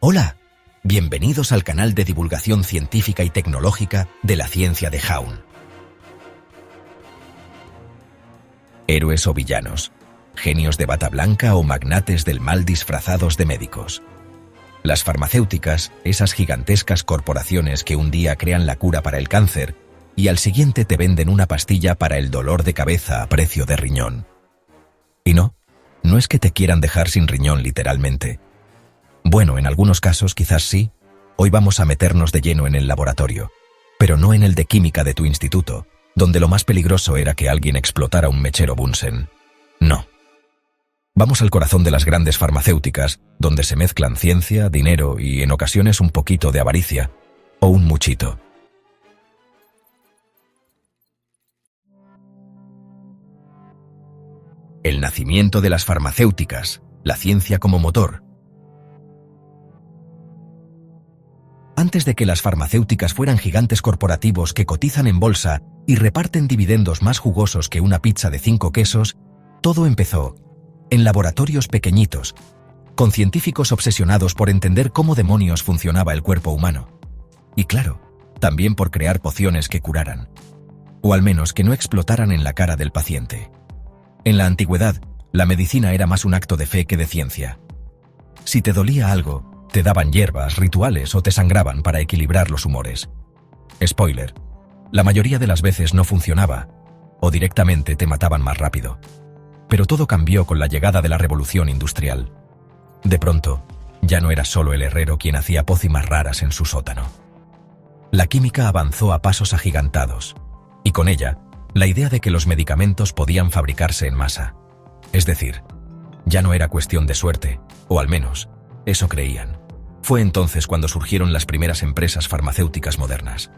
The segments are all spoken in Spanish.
Hola, bienvenidos al canal de divulgación científica y tecnológica de la ciencia de Jaun. Héroes o villanos, genios de bata blanca o magnates del mal disfrazados de médicos. Las farmacéuticas, esas gigantescas corporaciones que un día crean la cura para el cáncer y al siguiente te venden una pastilla para el dolor de cabeza a precio de riñón. Y no es que te quieran dejar sin riñón literalmente. Bueno, en algunos casos quizás sí. Hoy vamos a meternos de lleno en el laboratorio, pero no en el de química de tu instituto, donde lo más peligroso era que alguien explotara un mechero Bunsen. No. Vamos al corazón de las grandes farmacéuticas, donde se mezclan ciencia, dinero y en ocasiones un poquito de avaricia, o un muchito. El nacimiento de las farmacéuticas, la ciencia como motor. Antes de que las farmacéuticas fueran gigantes corporativos que cotizan en bolsa y reparten dividendos más jugosos que una pizza de 5 quesos, todo empezó en laboratorios pequeñitos, con científicos obsesionados por entender cómo demonios funcionaba el cuerpo humano. Y claro, también por crear pociones que curaran, o al menos que no explotaran en la cara del paciente. En la antigüedad, la medicina era más un acto de fe que de ciencia. Si te dolía algo, te daban hierbas, rituales o te sangraban para equilibrar los humores. Spoiler, la mayoría de las veces no funcionaba, o directamente te mataban más rápido. Pero todo cambió con la llegada de la revolución industrial. De pronto, ya no era solo el herrero quien hacía pócimas raras en su sótano. La química avanzó a pasos agigantados, y con ella, la idea de que los medicamentos podían fabricarse en masa. Es decir, ya no era cuestión de suerte, o al menos, eso creían. Fue entonces cuando surgieron las primeras empresas farmacéuticas modernas.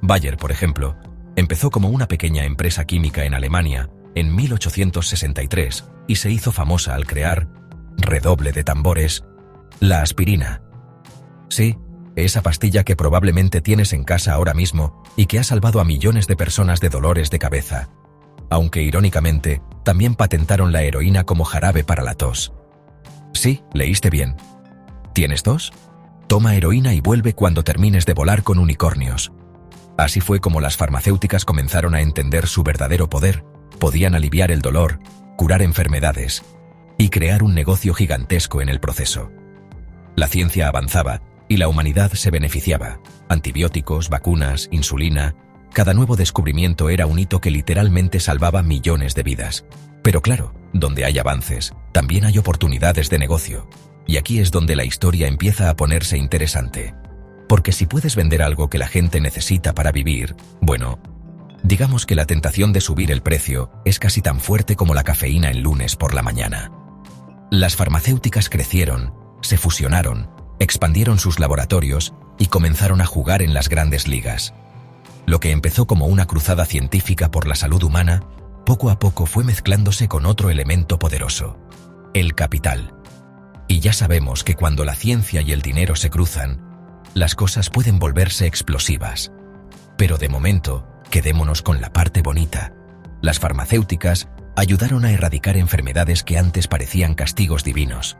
Bayer, por ejemplo, empezó como una pequeña empresa química en Alemania en 1863 y se hizo famosa al crear, redoble de tambores, la aspirina. Sí, esa pastilla que probablemente tienes en casa ahora mismo y que ha salvado a millones de personas de dolores de cabeza. Aunque irónicamente, también patentaron la heroína como jarabe para la tos. Sí, leíste bien. ¿Tienes tos? Toma heroína y vuelve cuando termines de volar con unicornios. Así fue como las farmacéuticas comenzaron a entender su verdadero poder. Podían aliviar el dolor, curar enfermedades y crear un negocio gigantesco en el proceso. La ciencia avanzaba y la humanidad se beneficiaba. Antibióticos, vacunas, insulina. Cada nuevo descubrimiento era un hito que literalmente salvaba millones de vidas. Pero claro, donde hay avances, también hay oportunidades de negocio. Y aquí es donde la historia empieza a ponerse interesante. Porque si puedes vender algo que la gente necesita para vivir, bueno, digamos que la tentación de subir el precio es casi tan fuerte como la cafeína el lunes por la mañana. Las farmacéuticas crecieron, se fusionaron, expandieron sus laboratorios y comenzaron a jugar en las grandes ligas. Lo que empezó como una cruzada científica por la salud humana, poco a poco fue mezclándose con otro elemento poderoso: el capital. Y ya sabemos que cuando la ciencia y el dinero se cruzan, las cosas pueden volverse explosivas. Pero de momento, quedémonos con la parte bonita. Las farmacéuticas ayudaron a erradicar enfermedades que antes parecían castigos divinos.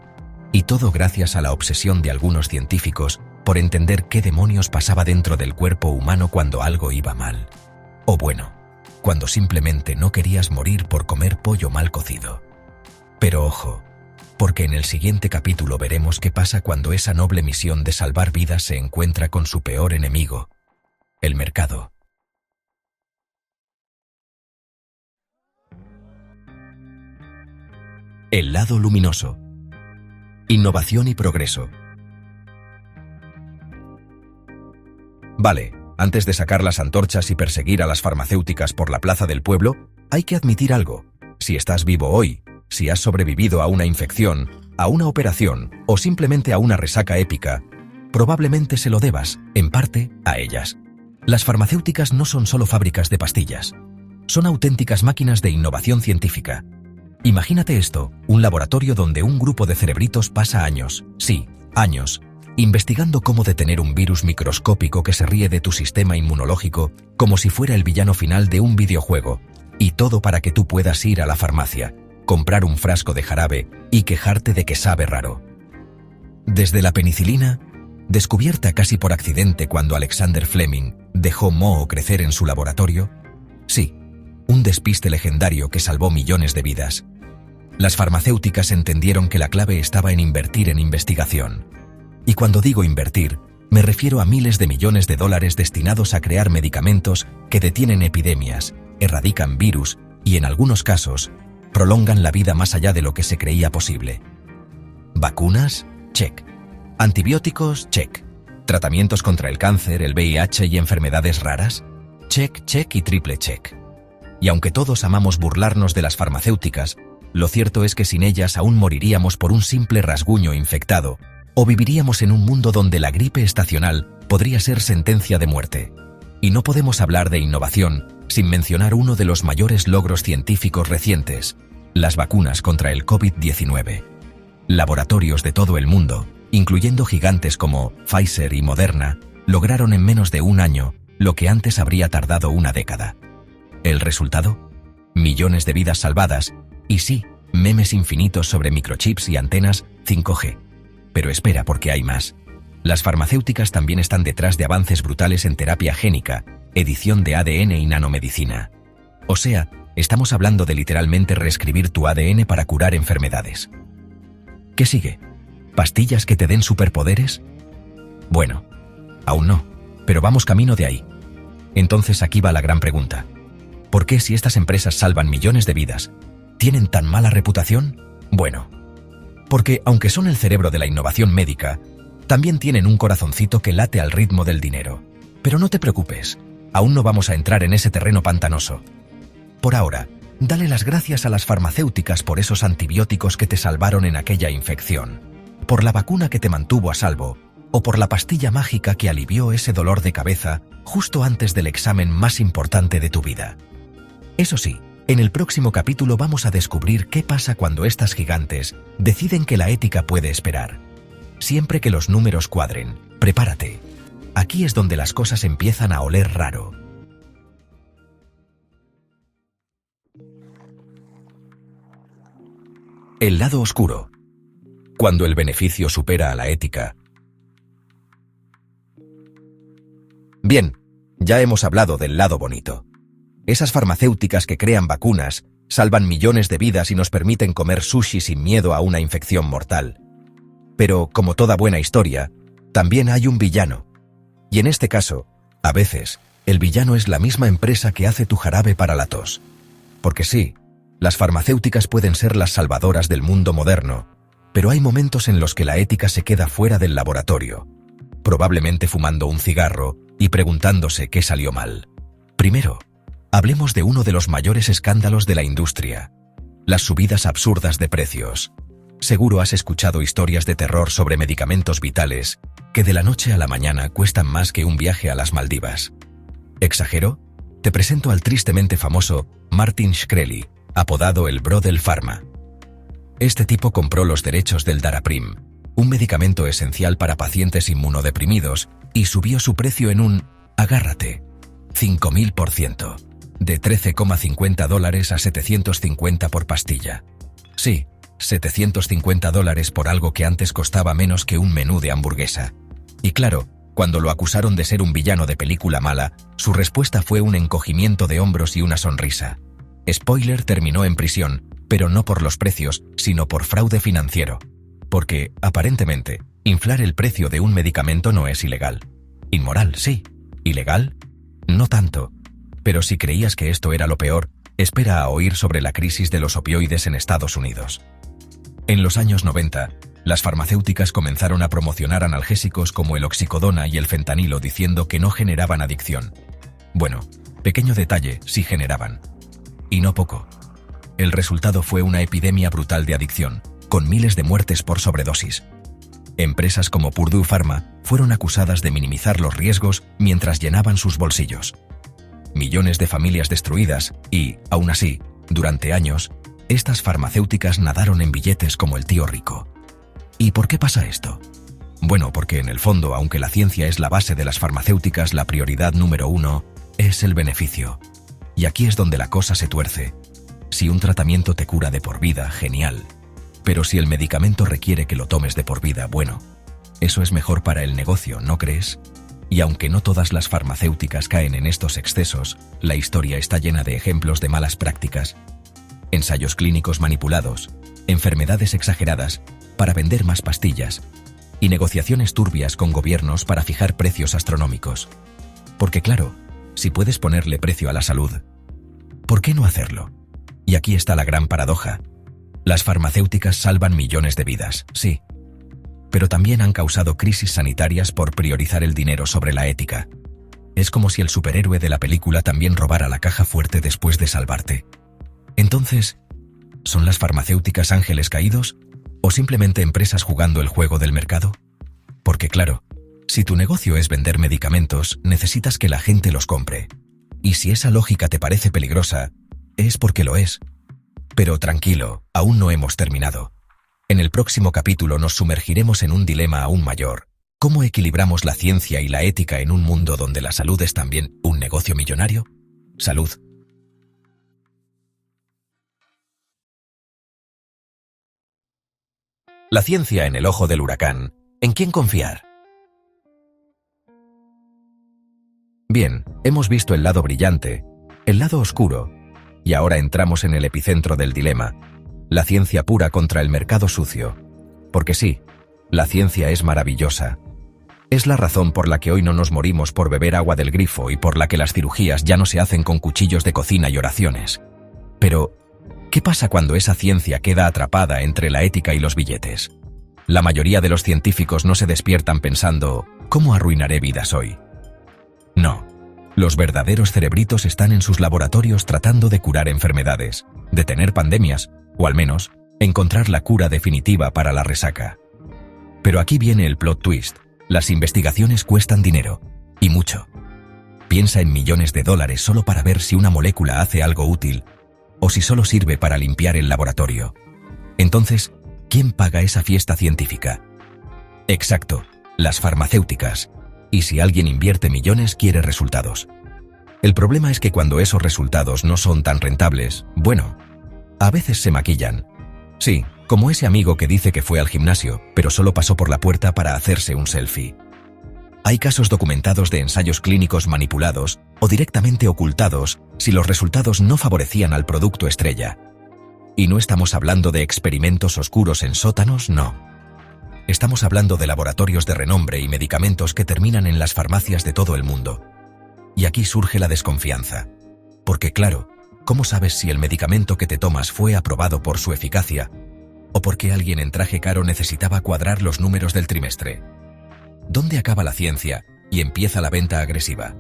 Y todo gracias a la obsesión de algunos científicos por entender qué demonios pasaba dentro del cuerpo humano cuando algo iba mal. O bueno, cuando simplemente no querías morir por comer pollo mal cocido. Pero ojo, porque en el siguiente capítulo veremos qué pasa cuando esa noble misión de salvar vidas se encuentra con su peor enemigo, el mercado. El lado luminoso. Innovación y progreso. Vale, antes de sacar las antorchas y perseguir a las farmacéuticas por la plaza del pueblo, hay que admitir algo. Si estás vivo hoy, si has sobrevivido a una infección, a una operación o simplemente a una resaca épica, probablemente se lo debas, en parte, a ellas. Las farmacéuticas no son solo fábricas de pastillas. Son auténticas máquinas de innovación científica. Imagínate esto, un laboratorio donde un grupo de cerebritos pasa años, sí, años, investigando cómo detener un virus microscópico que se ríe de tu sistema inmunológico como si fuera el villano final de un videojuego, y todo para que tú puedas ir a la farmacia, comprar un frasco de jarabe y quejarte de que sabe raro. Desde la penicilina descubierta casi por accidente cuando Alexander Fleming dejó moho crecer en su laboratorio? Sí, un despiste legendario que salvó millones de vidas. Las farmacéuticas entendieron que la clave estaba en invertir en investigación. Y cuando digo invertir, me refiero a miles de millones de dólares destinados a crear medicamentos que detienen epidemias, erradican virus y, en algunos casos, prolongan la vida más allá de lo que se creía posible. ¿Vacunas? Check. ¿Antibióticos? Check. ¿Tratamientos contra el cáncer, el VIH y enfermedades raras? Check, check y triple check. Y aunque todos amamos burlarnos de las farmacéuticas, lo cierto es que sin ellas aún moriríamos por un simple rasguño infectado, o viviríamos en un mundo donde la gripe estacional podría ser sentencia de muerte. Y no podemos hablar de innovación sin mencionar uno de los mayores logros científicos recientes, las vacunas contra el COVID-19. Laboratorios de todo el mundo, incluyendo gigantes como Pfizer y Moderna, lograron en menos de un año lo que antes habría tardado una década. ¿El resultado? Millones de vidas salvadas y sí, memes infinitos sobre microchips y antenas 5G. Pero espera, porque hay más. Las farmacéuticas también están detrás de avances brutales en terapia génica, edición de ADN y nanomedicina. O sea, estamos hablando de literalmente reescribir tu ADN para curar enfermedades. ¿Qué sigue? ¿Pastillas que te den superpoderes? Bueno, aún no, pero vamos camino de ahí. Entonces aquí va la gran pregunta. ¿Por qué, si estas empresas salvan millones de vidas, tienen tan mala reputación? Bueno, porque aunque son el cerebro de la innovación médica, también tienen un corazoncito que late al ritmo del dinero. Pero no te preocupes, aún no vamos a entrar en ese terreno pantanoso. Por ahora, dale las gracias a las farmacéuticas por esos antibióticos que te salvaron en aquella infección, por la vacuna que te mantuvo a salvo, o por la pastilla mágica que alivió ese dolor de cabeza justo antes del examen más importante de tu vida. Eso sí, en el próximo capítulo vamos a descubrir qué pasa cuando estas gigantes deciden que la ética puede esperar. Siempre que los números cuadren, prepárate. Aquí es donde las cosas empiezan a oler raro. El lado oscuro. Cuando el beneficio supera a la ética. Bien, ya hemos hablado del lado bonito. Esas farmacéuticas que crean vacunas, salvan millones de vidas y nos permiten comer sushi sin miedo a una infección mortal. Pero, como toda buena historia, también hay un villano. Y en este caso, a veces, el villano es la misma empresa que hace tu jarabe para la tos. Porque sí, las farmacéuticas pueden ser las salvadoras del mundo moderno, pero hay momentos en los que la ética se queda fuera del laboratorio, probablemente fumando un cigarro y preguntándose qué salió mal. Primero, hablemos de uno de los mayores escándalos de la industria: las subidas absurdas de precios. Seguro has escuchado historias de terror sobre medicamentos vitales que de la noche a la mañana cuestan más que un viaje a las Maldivas. ¿Exagero? Te presento al tristemente famoso Martin Shkreli, apodado el Bro del Pharma. Este tipo compró los derechos del Daraprim, un medicamento esencial para pacientes inmunodeprimidos, y subió su precio en un, agárrate, 5000%, de $13,50 a $750 por pastilla. Sí, $750 por algo que antes costaba menos que un menú de hamburguesa. Y claro, cuando lo acusaron de ser un villano de película mala, su respuesta fue un encogimiento de hombros y una sonrisa. Spoiler: terminó en prisión, pero no por los precios, sino por fraude financiero. Porque, aparentemente, inflar el precio de un medicamento no es ilegal. Inmoral, sí. ¿Ilegal? No tanto. Pero si creías que esto era lo peor, espera a oír sobre la crisis de los opioides en Estados Unidos. En los años 90, las farmacéuticas comenzaron a promocionar analgésicos como el oxicodona y el fentanilo diciendo que no generaban adicción. Bueno, pequeño detalle, sí generaban. Y no poco. El resultado fue una epidemia brutal de adicción, con miles de muertes por sobredosis. Empresas como Purdue Pharma fueron acusadas de minimizar los riesgos mientras llenaban sus bolsillos. Millones de familias destruidas y, aún así, durante años, estas farmacéuticas nadaron en billetes como el tío rico. ¿Y por qué pasa esto? Bueno, porque en el fondo, aunque la ciencia es la base de las farmacéuticas, la prioridad número uno es el beneficio. Y aquí es donde la cosa se tuerce. Si un tratamiento te cura de por vida, genial. Pero si el medicamento requiere que lo tomes de por vida, bueno, Eso es mejor para el negocio, ¿no crees? Y aunque no todas las farmacéuticas caen en estos excesos, la historia está llena de ejemplos de malas prácticas. Ensayos clínicos manipulados, enfermedades exageradas para vender más pastillas y negociaciones turbias con gobiernos para fijar precios astronómicos. Porque claro, si puedes ponerle precio a la salud, ¿por qué no hacerlo? Y aquí está la gran paradoja. Las farmacéuticas salvan millones de vidas, sí, pero también han causado crisis sanitarias por priorizar el dinero sobre la ética. Es como si el superhéroe de la película también robara la caja fuerte después de salvarte. Entonces, ¿son las farmacéuticas ángeles caídos o simplemente empresas jugando el juego del mercado? Porque claro, si tu negocio es vender medicamentos, necesitas que la gente los compre. Y si esa lógica te parece peligrosa, es porque lo es. Pero tranquilo, aún no hemos terminado. En el próximo capítulo nos sumergiremos en un dilema aún mayor. ¿Cómo equilibramos la ciencia y la ética en un mundo donde la salud es también un negocio millonario? Salud. La ciencia en el ojo del huracán. ¿En quién confiar? Bien, hemos visto el lado brillante, el lado oscuro, y ahora entramos en el epicentro del dilema. La ciencia pura contra el mercado sucio. Porque sí, la ciencia es maravillosa. Es la razón por la que hoy no nos morimos por beber agua del grifo y por la que las cirugías ya no se hacen con cuchillos de cocina y oraciones. Pero, ¿qué pasa cuando esa ciencia queda atrapada entre la ética y los billetes? La mayoría de los científicos no se despiertan pensando, ¿cómo arruinaré vidas hoy? No. Los verdaderos cerebritos están en sus laboratorios tratando de curar enfermedades, detener pandemias, o al menos, encontrar la cura definitiva para la resaca. Pero aquí viene el plot twist. Las investigaciones cuestan dinero, y mucho. Piensa en millones de dólares solo para ver si una molécula hace algo útil, o si solo sirve para limpiar el laboratorio. Entonces, ¿quién paga esa fiesta científica? Exacto, las farmacéuticas. Y si alguien invierte millones, quiere resultados. El problema es que cuando esos resultados no son tan rentables, bueno, a veces se maquillan. Sí, como ese amigo que dice que fue al gimnasio, pero solo pasó por la puerta para hacerse un selfie. Hay casos documentados de ensayos clínicos manipulados o directamente ocultados si los resultados no favorecían al producto estrella. Y no estamos hablando de experimentos oscuros en sótanos, no. Estamos hablando de laboratorios de renombre y medicamentos que terminan en las farmacias de todo el mundo. Y aquí surge la desconfianza. Porque claro, ¿cómo sabes si el medicamento que te tomas fue aprobado por su eficacia o porque alguien en traje caro necesitaba cuadrar los números del trimestre? ¿Dónde acaba la ciencia y empieza la venta agresiva?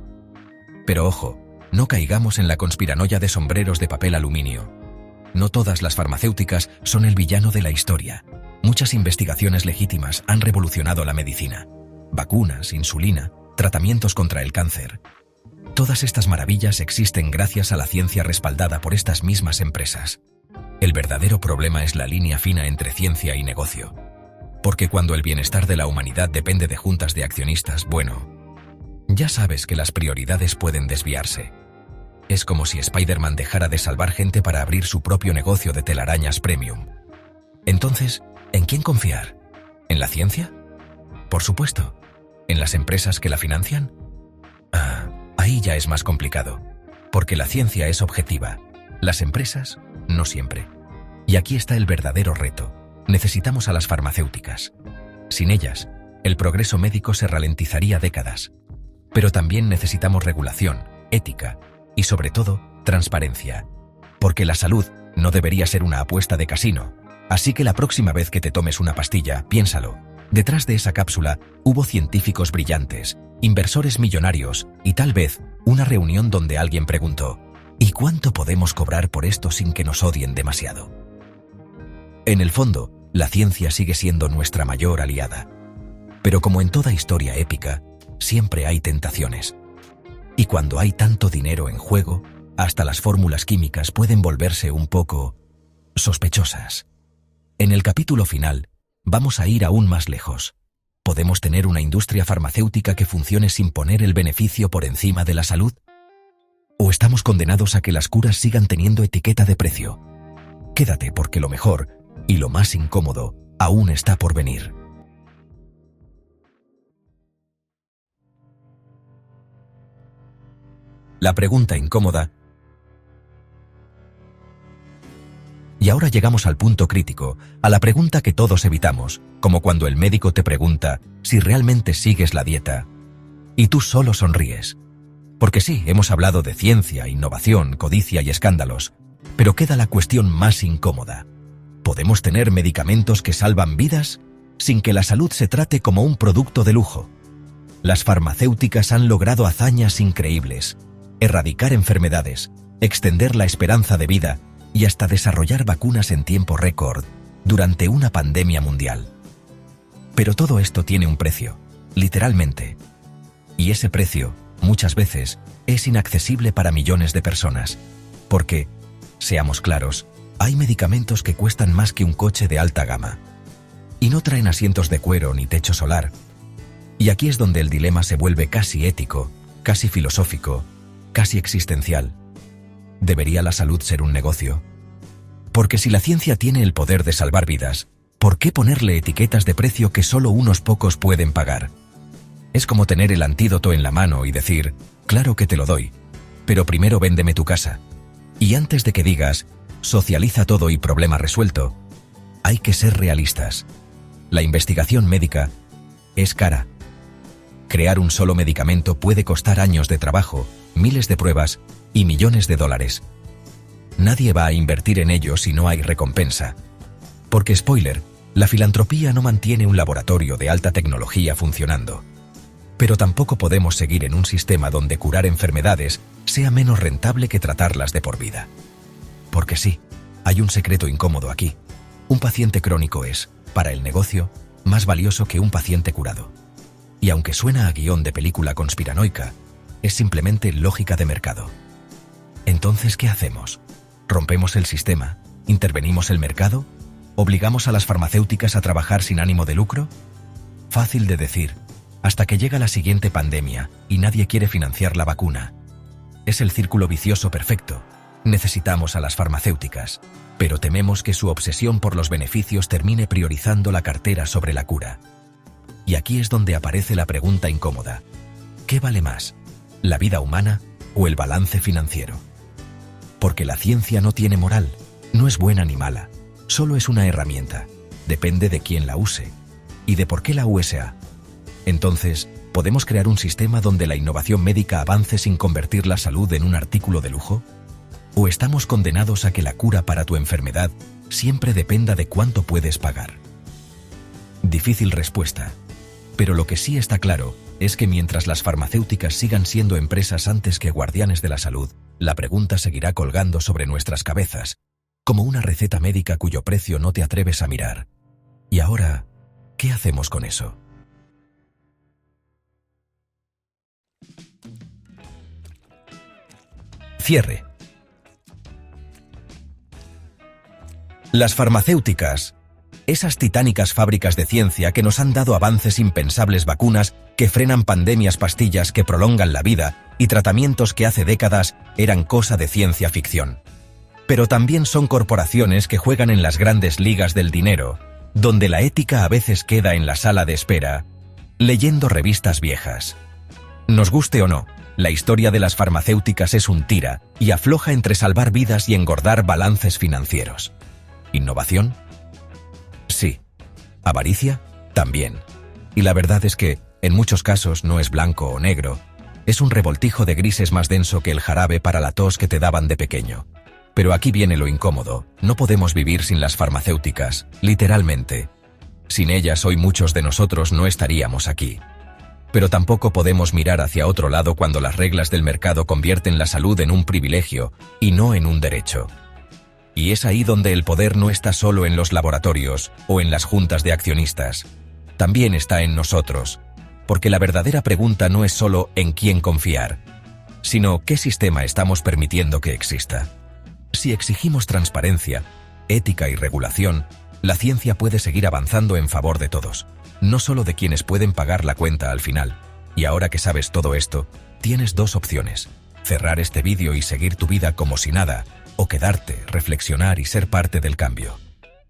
Pero ojo, no caigamos en la conspiranoia de sombreros de papel aluminio. No todas las farmacéuticas son el villano de la historia. Muchas investigaciones legítimas han revolucionado la medicina. Vacunas, insulina, tratamientos contra el cáncer. Todas estas maravillas existen gracias a la ciencia respaldada por estas mismas empresas. El verdadero problema es la línea fina entre ciencia y negocio. Porque cuando el bienestar de la humanidad depende de juntas de accionistas, bueno, ya sabes que las prioridades pueden desviarse. Es como si Spider-Man dejara de salvar gente para abrir su propio negocio de telarañas premium. Entonces, ¿en quién confiar? ¿En la ciencia? Por supuesto. ¿En las empresas que la financian? Ahí ya es más complicado, porque la ciencia es objetiva, las empresas no siempre. Y aquí está el verdadero reto. Necesitamos a las farmacéuticas. Sin ellas, el progreso médico se ralentizaría décadas. Pero también necesitamos regulación, ética y sobre todo, transparencia. Porque la salud no debería ser una apuesta de casino. Así que la próxima vez que te tomes una pastilla, piénsalo. Detrás de esa cápsula hubo científicos brillantes, inversores millonarios y tal vez una reunión donde alguien preguntó: ¿y cuánto podemos cobrar por esto sin que nos odien demasiado? En el fondo, la ciencia sigue siendo nuestra mayor aliada. Pero como en toda historia épica, siempre hay tentaciones. Y cuando hay tanto dinero en juego, hasta las fórmulas químicas pueden volverse un poco sospechosas. En el capítulo final, vamos a ir aún más lejos. ¿Podemos tener una industria farmacéutica que funcione sin poner el beneficio por encima de la salud? ¿O estamos condenados a que las curas sigan teniendo etiqueta de precio? Quédate porque lo mejor y lo más incómodo aún está por venir. La pregunta incómoda. Y ahora llegamos al punto crítico, a la pregunta que todos evitamos, como cuando el médico te pregunta si realmente sigues la dieta. Y tú solo sonríes. Porque sí, hemos hablado de ciencia, innovación, codicia y escándalos, pero queda la cuestión más incómoda. ¿Podemos tener medicamentos que salvan vidas sin que la salud se trate como un producto de lujo? Las farmacéuticas han logrado hazañas increíbles: erradicar enfermedades, extender la esperanza de vida y hasta desarrollar vacunas en tiempo récord durante una pandemia mundial. Pero todo esto tiene un precio, literalmente. Y ese precio, muchas veces, es inaccesible para millones de personas. Porque, seamos claros, hay medicamentos que cuestan más que un coche de alta gama. Y no traen asientos de cuero ni techo solar. Y aquí es donde el dilema se vuelve casi ético, casi filosófico, casi existencial. ¿Debería la salud ser un negocio? Porque si la ciencia tiene el poder de salvar vidas, ¿por qué ponerle etiquetas de precio que solo unos pocos pueden pagar? Es como tener el antídoto en la mano y decir, claro que te lo doy, pero primero véndeme tu casa. Y antes de que digas, socializa todo y problema resuelto, hay que ser realistas. La investigación médica es cara. Crear un solo medicamento puede costar años de trabajo, miles de pruebas y millones de dólares. Nadie va a invertir en ello si no hay recompensa. Porque, spoiler, la filantropía no mantiene un laboratorio de alta tecnología funcionando. Pero tampoco podemos seguir en un sistema donde curar enfermedades sea menos rentable que tratarlas de por vida. Porque sí, hay un secreto incómodo aquí. Un paciente crónico es, para el negocio, más valioso que un paciente curado. Y aunque suena a guión de película conspiranoica, es simplemente lógica de mercado. Entonces, ¿qué hacemos? ¿Rompemos el sistema? ¿Intervenimos el mercado? ¿Obligamos a las farmacéuticas a trabajar sin ánimo de lucro? Fácil de decir, hasta que llega la siguiente pandemia y nadie quiere financiar la vacuna. Es el círculo vicioso perfecto. Necesitamos a las farmacéuticas, pero tememos que su obsesión por los beneficios termine priorizando la cartera sobre la cura. Y aquí es donde aparece la pregunta incómoda. ¿Qué vale más? ¿La vida humana o el balance financiero? Porque la ciencia no tiene moral, no es buena ni mala, solo es una herramienta. Depende de quién la use y de por qué la USA. Entonces, ¿podemos crear un sistema donde la innovación médica avance sin convertir la salud en un artículo de lujo? ¿O estamos condenados a que la cura para tu enfermedad siempre dependa de cuánto puedes pagar? Difícil respuesta. Pero lo que sí está claro es que mientras las farmacéuticas sigan siendo empresas antes que guardianes de la salud, la pregunta seguirá colgando sobre nuestras cabezas, como una receta médica cuyo precio no te atreves a mirar. Y ahora, ¿qué hacemos con eso? Cierre. Las farmacéuticas, esas titánicas fábricas de ciencia que nos han dado avances impensables, vacunas que frenan pandemias, pastillas que prolongan la vida y tratamientos que hace décadas eran cosa de ciencia ficción. Pero también son corporaciones que juegan en las grandes ligas del dinero, donde la ética a veces queda en la sala de espera, leyendo revistas viejas. Nos guste o no, la historia de las farmacéuticas es un tira y afloja entre salvar vidas y engordar balances financieros. ¿Innovación? Sí. ¿Avaricia? También. Y la verdad es que, en muchos casos, no es blanco o negro. Es un revoltijo de grises más denso que el jarabe para la tos que te daban de pequeño. Pero aquí viene lo incómodo. No podemos vivir sin las farmacéuticas, literalmente. Sin ellas hoy muchos de nosotros no estaríamos aquí. Pero tampoco podemos mirar hacia otro lado cuando las reglas del mercado convierten la salud en un privilegio y no en un derecho. Y es ahí donde el poder no está solo en los laboratorios o en las juntas de accionistas. También está en nosotros. Porque la verdadera pregunta no es solo en quién confiar, sino qué sistema estamos permitiendo que exista. Si exigimos transparencia, ética y regulación, la ciencia puede seguir avanzando en favor de todos, no solo de quienes pueden pagar la cuenta al final. Y ahora que sabes todo esto, tienes dos opciones: cerrar este vídeo y seguir tu vida como si nada, o quedarte, reflexionar y ser parte del cambio.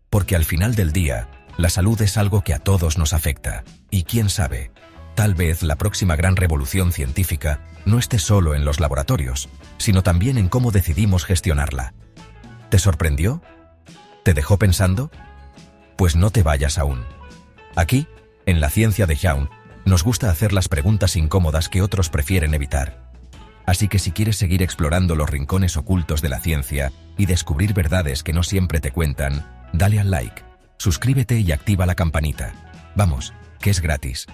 Porque al final del día, la salud es algo que a todos nos afecta, y quién sabe, Tal vez la próxima gran revolución científica no esté solo en los laboratorios, sino también en cómo decidimos gestionarla. ¿Te sorprendió? ¿Te dejó pensando? Pues no te vayas aún. Aquí, en la ciencia de Jaun, nos gusta hacer las preguntas incómodas que otros prefieren evitar. Así que si quieres seguir explorando los rincones ocultos de la ciencia y descubrir verdades que no siempre te cuentan, dale al like, suscríbete y activa la campanita. Vamos, que es gratis.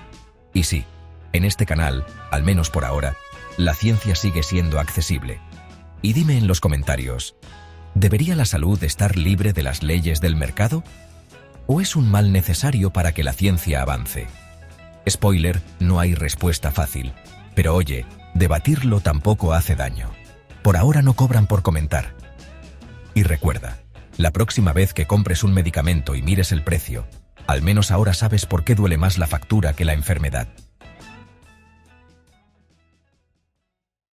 Y sí, en este canal, al menos por ahora, la ciencia sigue siendo accesible. Y dime en los comentarios, ¿debería la salud estar libre de las leyes del mercado? ¿O es un mal necesario para que la ciencia avance? Spoiler, no hay respuesta fácil. Pero oye, debatirlo tampoco hace daño. Por ahora no cobran por comentar. Y recuerda, la próxima vez que compres un medicamento y mires el precio, al menos ahora sabes por qué duele más la factura que la enfermedad.